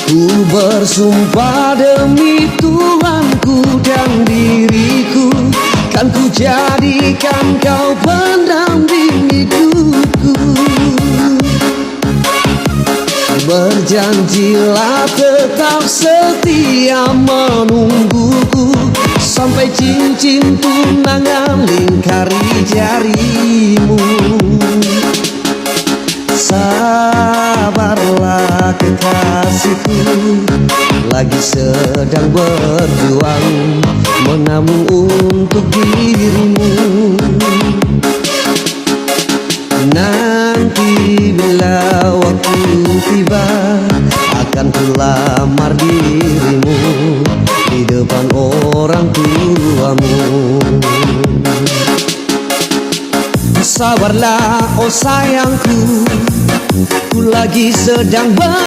Ku bersumpah demi Tuhanku dan diriku, kan ku jadikan kau pendamping hidupku. Berjanjilah tetap setia menungguku, sampai cincin tunangan lingkari jarimu. Sabarlah kekasihku, lagi sedang berjuang menabung untuk dirimu. Nanti bila waktu tiba, akan ku lamar dirimu di depan orang tuamu. Sabarlah oh sayangku, ku lagi sedang